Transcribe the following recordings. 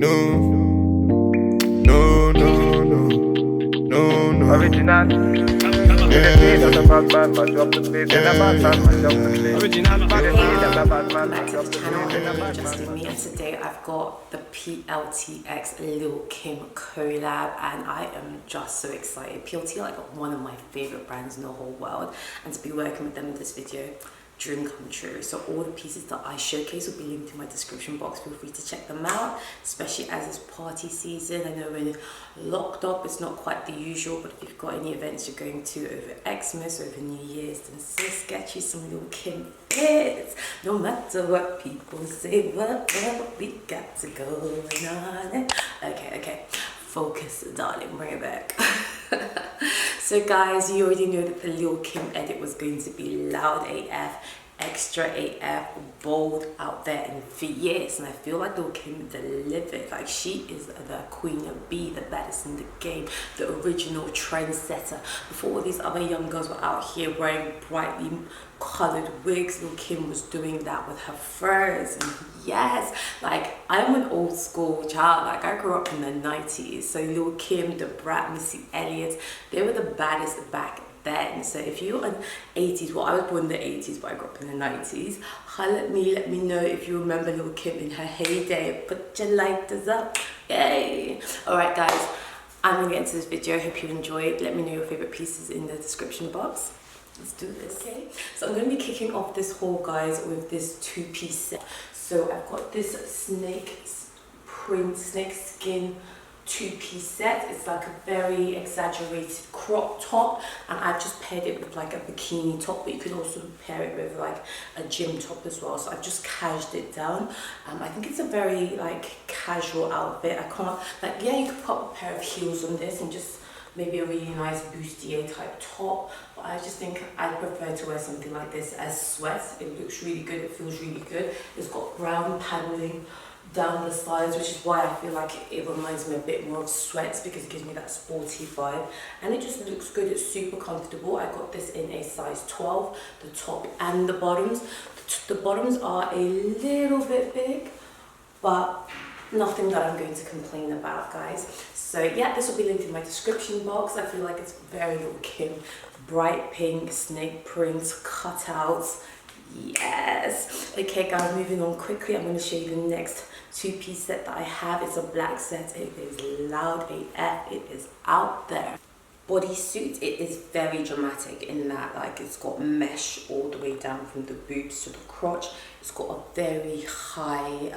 Original. Just me, and today I've got the PLTX Lil Kim collab, and I am just so excited. PLT are like one of my favorite brands in the whole world, and to be working with them in this video, dream come true. So all the pieces that I showcase will be linked in my description box. Feel free to check them out, especially as it's party season. I know when locked up it's not quite the usual, but if you've got any events you're going to over Xmas, over New Year's, then sis, get you some Lil Kim fits. No matter what people say, what we got to go on. Okay, focus, darling, bring it back. So guys, you already know that the Lil Kim edit was going to be loud AF, extra AF, bold, out there and fierce, and I feel like Lil Kim delivered. Like, she is the queen of B, the baddest in the game, the original trendsetter. Before all these other young girls were out here wearing brightly colored wigs, Lil Kim was doing that with her furs. And yes, like, I'm an old school child. Like, I grew up in the 90s, so Lil Kim, the Brat, Missy Elliott, they were the baddest back then. So if you're an 80s, well, I was born in the 80s, but I grew up in the 90s. Let me know if you remember Lil Kim in her heyday. Put your lighters up, yay! All right, guys, I'm gonna get into this video. I hope you enjoyed. Let me know your favorite pieces in the description box. Let's do this. Okay, so I'm going to be kicking off this haul, guys, with this two-piece set. So I've got this snake skin two-piece set. It's like a very exaggerated crop top, and I've just paired it with like a bikini top, but you could also pair it with like a gym top as well. So I've just cashed it down. I think it's a very like casual outfit. I can't, like, yeah, you could put a pair of heels on this and just maybe a really nice bustier type top, but I just think I prefer to wear something like this as sweats. It looks really good, it feels really good. It's got brown paneling down the sides, which is why I feel like it reminds me a bit more of sweats, because it gives me that sporty vibe, and it just looks good. It's super comfortable. I got this in a size 12, the top and the bottoms. The bottoms are a little bit big, but nothing that I'm going to complain about, guys. So yeah, this will be linked in my description box. I feel like it's very Lil Kim. Bright pink, snake prints, cutouts. Yes. Okay, guys, moving on quickly. I'm going to show you the next two-piece set that I have. It's a black set. It is loud AF. It is out there. Bodysuit. It is very dramatic in that, like, it's got mesh all the way down from the boobs to the crotch. It's got a very high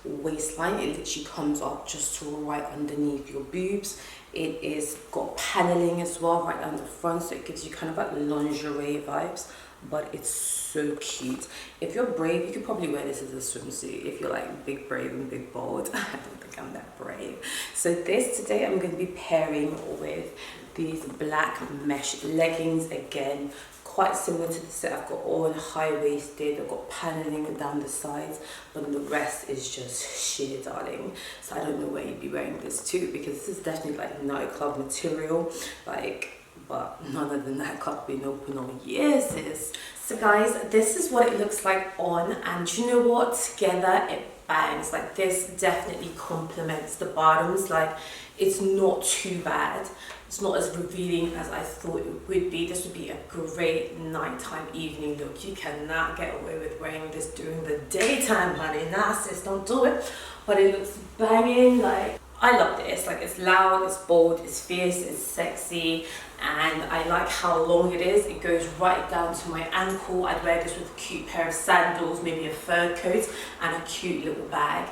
waistline. It literally comes up just right underneath your boobs. It is got paneling as well right down the front, so it gives you kind of like lingerie vibes, but it's so cute. If you're brave, you could probably wear this as a swimsuit. If you're like big, brave and big, bold. I don't think I'm that brave. So this today I'm going to be pairing with these black mesh leggings. Again, quite similar to the set I've got, all high-waisted. I've got paneling down the sides, but the rest is just sheer, darling. So I don't know where you'd be wearing this to, because this is definitely like nightclub material, like, but none of the nightclub been open all years, sis. So guys, this is what it looks like on, and you know what, together it bangs. Like, this definitely complements the bottoms. Like, it's not too bad. It's not as revealing as I thought it would be. This would be a great nighttime evening look. You cannot get away with wearing this during the daytime, honey. Nah, sis, don't do it. But it looks banging. Like, I love this. Like, it's loud, it's bold, it's fierce, it's sexy, and I like how long it is. It goes right down to my ankle. I'd wear this with a cute pair of sandals, maybe a fur coat, and a cute little bag.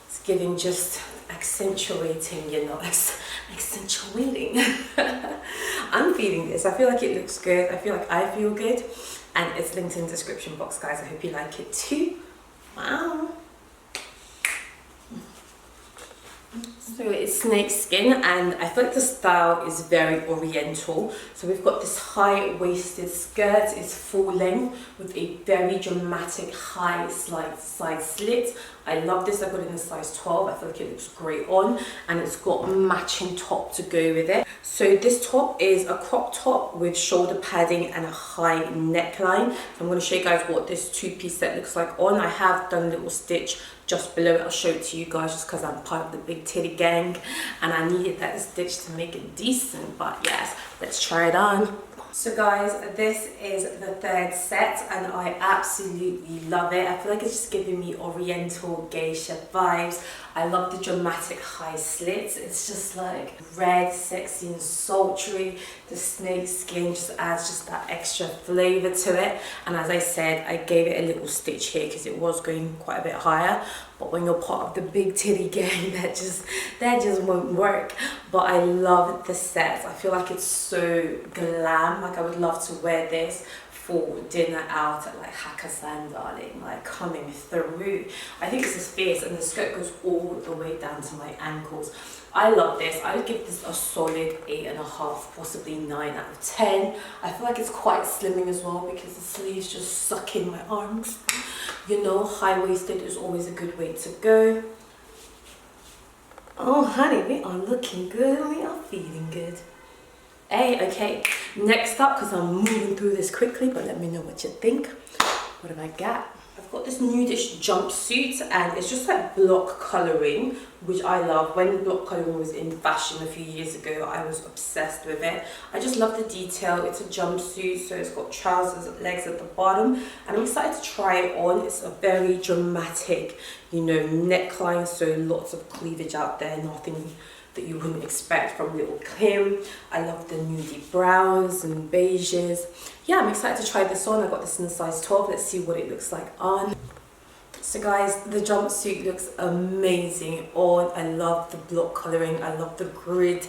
It's giving just accentuating, you know, accentuating. I'm feeling this. I feel like it looks good. I feel like I feel good, and it's linked in the description box, guys. I hope you like it too. Wow. So it's snake skin, and I feel like the style is very oriental. So we've got this high-waisted skirt. It's full length with a very dramatic high side slit. I love this. I got it in a size 12. I feel like it looks great on, and it's got a matching top to go with it. So this top is a crop top with shoulder padding and a high neckline. So I'm going to show you guys what this two-piece set looks like on. I have done a little stitch just below it. I'll show it to you guys just because I'm part of the big titty gang and I needed that stitch to make it decent. But yes, let's try it on. So guys, this is the third set and I absolutely love it. I feel like it's just giving me oriental geisha vibes. I love the dramatic high slits. It's just like red, sexy and sultry. The snake skin just adds just that extra flavor to it. And as I said, I gave it a little stitch here because it was going quite a bit higher. But when you're part of the big titty gang, that just won't work. But I love the set. I feel like it's so glam. Like I would love to wear this for dinner out at like Hakkasan, darling, like coming through. I think it's this fierce and the skirt goes all the way down to my ankles. I love this. I would give this a solid 8.5, possibly 9 out of 10. I feel like it's quite slimming as well because the sleeves just suck in my arms. You know, high-waisted is always a good way to go. Oh honey, we are looking good, we are feeling good. Hey, okay, next up, because I'm moving through this quickly, but let me know what you think. What have I got? I've got this nudish jumpsuit and it's just like block colouring, which I love. When block colouring was in fashion a few years ago, I was obsessed with it. I just love the detail. It's a jumpsuit, so it's got trousers, legs at the bottom, and I'm excited to try it on. It's a very dramatic, you know, neckline, so lots of cleavage out there, nothing that you wouldn't expect from little Kim. I love the nudie browns and beiges. Yeah, I'm excited to try this on. I got this in a size 12. Let's see what it looks like on. So guys, the jumpsuit looks amazing on. I love the block colouring. I love the grid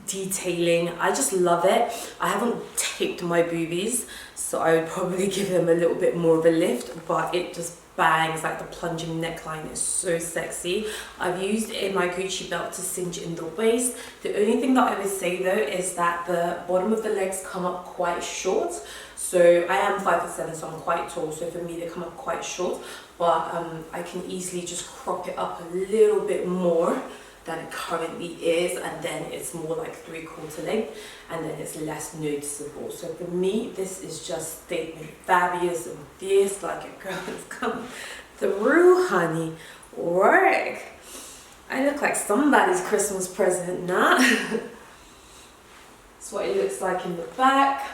detailing. I just love it. I haven't taped my boobies, so I would probably give them a little bit more of a lift, but it just bangs. Like the plunging neckline is so sexy. I've used it in my Gucci belt to cinch in the waist. The only thing that I would say though is that the bottom of the legs come up quite short. So I am 5'7", so I'm quite tall, so for me they come up quite short, but I can easily just crop it up a little bit more than it currently is, and then it's more like 3/4 length, and then it's less noticeable. So for me, this is just statement fabulous and fierce, like a girl is coming through, honey. Work. I look like somebody's Christmas present, nah? That's what it looks like in the back.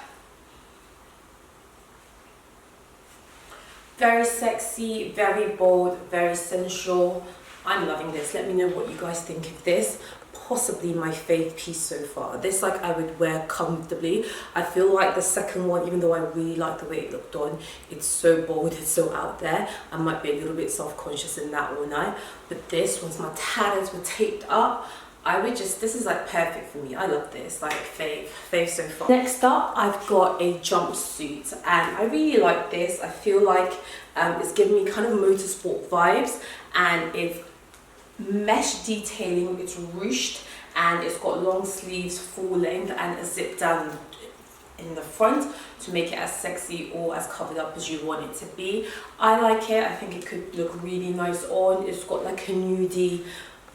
Very sexy, very bold, very sensual. I'm loving this. Let me know what you guys think of this. Possibly my fave piece so far. This like I would wear comfortably. I feel like the second one, even though I really like the way it looked on, it's so bold, it's so out there. I might be a little bit self-conscious in that one night. But this, once my tatters were taped up, I would just, this is like perfect for me. I love this, like fave so far. Next up, I've got a jumpsuit and I really like this. I feel like it's giving me kind of motorsport vibes, and it's mesh detailing, it's ruched, and it's got long sleeves, full length, and a zip down in the front to make it as sexy or as covered up as you want it to be. I like it. I think it could look really nice on. It's got like a nudie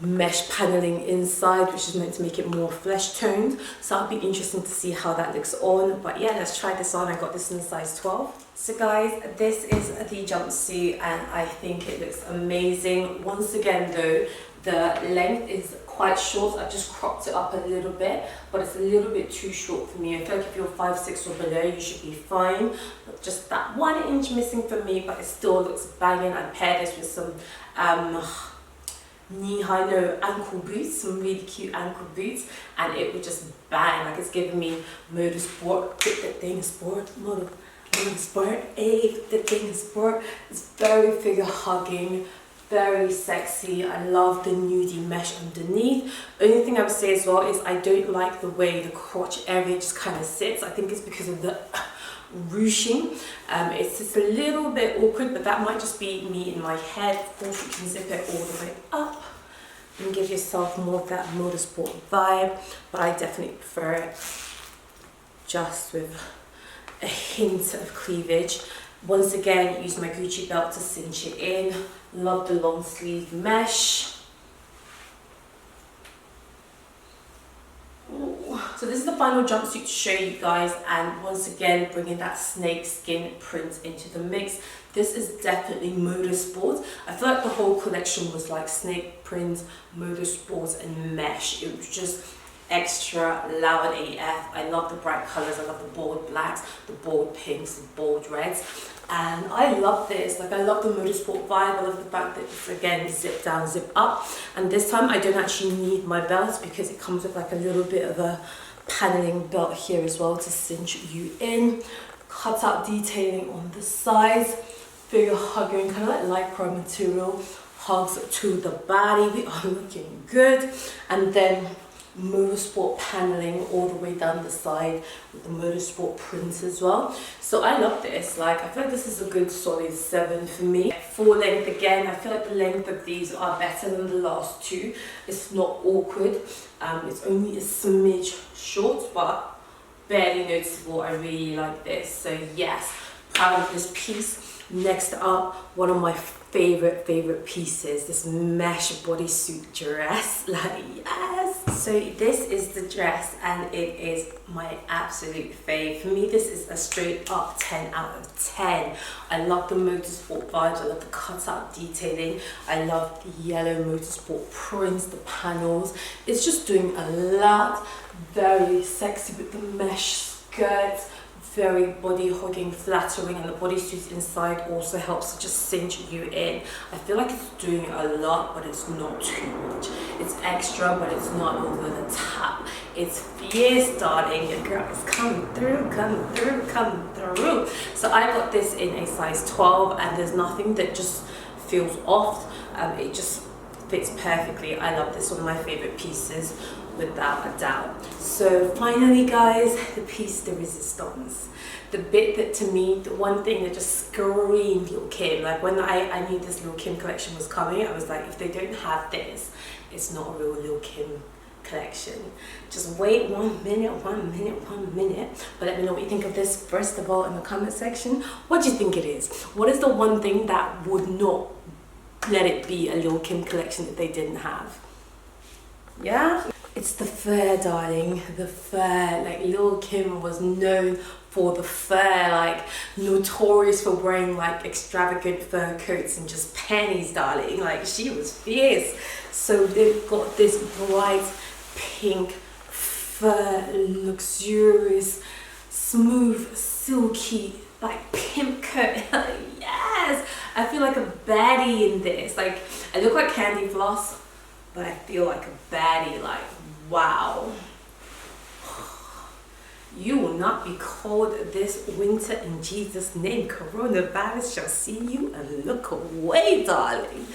mesh paneling inside, which is meant to make it more flesh toned, so it'll be interesting to see how that looks on. But yeah, let's try this on. I got this in size 12. So guys, this is the jumpsuit and I think it looks amazing. Once again though, the length is quite short. I've just cropped it up a little bit, but it's a little bit too short for me. I feel like if you're 5'6" or below, you should be fine. But just that 1 inch missing for me, but it still looks banging. I pair this with some knee-high, no, ankle boots, some really cute ankle boots, and it would just bang. Like it's giving me motorsport, put that thing in sport, motorsport, the thing in sport. It's very figure hugging, very sexy. I love the nudie mesh underneath. Only thing I would say as well is I don't like the way the crotch area just kind of sits. I think it's because of the ruching. It's just a little bit awkward, but that might just be me in my head. Of course, you can zip it all the way up and give yourself more of that motorsport vibe, but I definitely prefer it just with a hint of cleavage. Once again, use my Gucci belt to cinch it in. Love the long sleeve mesh. Ooh. So this is the final final jumpsuit to show you guys, and once again bringing that snake skin print into the mix. This is definitely motorsport. I feel like the whole collection was like snake print, motorsports and mesh. It was just extra loud AF. I love the bright colors. I love the bold blacks, the bold pinks, the bold reds, and I love this. Like, I love the motorsport vibe. I love the fact that it's again zip down, zip up, and this time I don't actually need my belt because it comes with like a little bit of a paneling belt here as well to cinch you in. Cut out detailing on the sides, figure hugging, kind of like lycra material, hugs to the body. We are looking good. And then motorsport paneling all the way down the side with the motorsport print as well. So I love this. Like, I feel like this is a good solid 7 for me. Full length again. I feel like the length of these are better than the last two. It's not awkward. It's only a smidge short, but barely noticeable. I really like this. So yes, proud of this piece. Next up, one of my favorite pieces, this mesh bodysuit dress. Like, yes. So this is the dress, and it is my absolute fave. For me, this is a straight up 10 out of 10. I love the motorsport vibes. I love the cutout detailing. I love the yellow motorsport prints, the panels. It's just doing a lot. Very sexy with the mesh skirt. Very body hugging, flattering, and the bodysuit inside also helps to just cinch you in. I feel like it's doing a lot, but it's not too much. It's extra, but it's not over the top. It's fierce, darling. Your girl is coming through, coming through, coming through. So I got this in a size 12, and there's nothing that just feels off. It just fits perfectly. I love this, one of my favorite pieces, without a doubt. So finally, guys, the piece de resistance. The bit that, to me, the one thing that just screamed Lil' Kim. Like, when I knew this Lil' Kim collection was coming, I was like, if they don't have this, it's not a real Lil' Kim collection. Just wait 1 minute, 1 minute, 1 minute. But let me know what you think of this, first of all, in the comment section. What do you think it is? What is the one thing that would not let it be a Lil' Kim collection that they didn't have? Yeah? It's the fur, darling, the fur. Like, Lil' Kim was known for the fur, like notorious for wearing like extravagant fur coats and just panties, darling. Like, she was fierce. So they've got this bright pink fur, luxurious, smooth, silky, like pimp coat. Yes, I feel like a baddie in this. Like, I look like Candy Floss, but I feel like a baddie. Like, wow. You will not be cold this winter in Jesus' name. Coronavirus shall see you and look away, darling.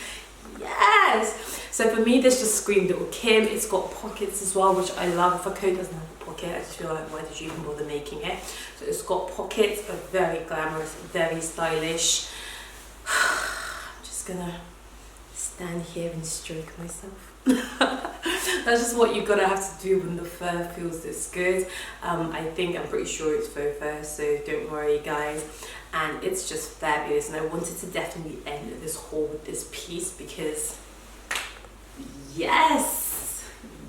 Yes. So for me, this just screamed Lil' Kim. It's got pockets as well, which I love. If a coat doesn't have a pocket, I just feel like, why did you even bother making it? So it's got pockets, but very glamorous, very stylish. I'm just gonna stand here and stroke myself. That's just what you're gonna have to do when the fur feels this good. I'm pretty sure it's faux fur, so don't worry, guys. And it's just fabulous, and I wanted to definitely end this haul with this piece because yes.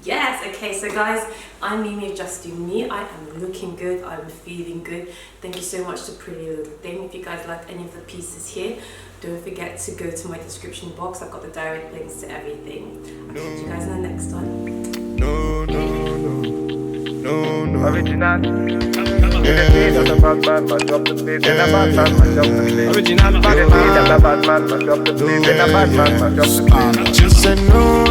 Okay, so guys, I'm Mimi of Just Do Me. I am looking good, I'm feeling good. Thank you so much to Pretty Little Thing. If you guys like any of the pieces here, don't forget to go to my description box. I've got the direct links to everything. I'll catch you guys in the next one. No. Original. Just say no.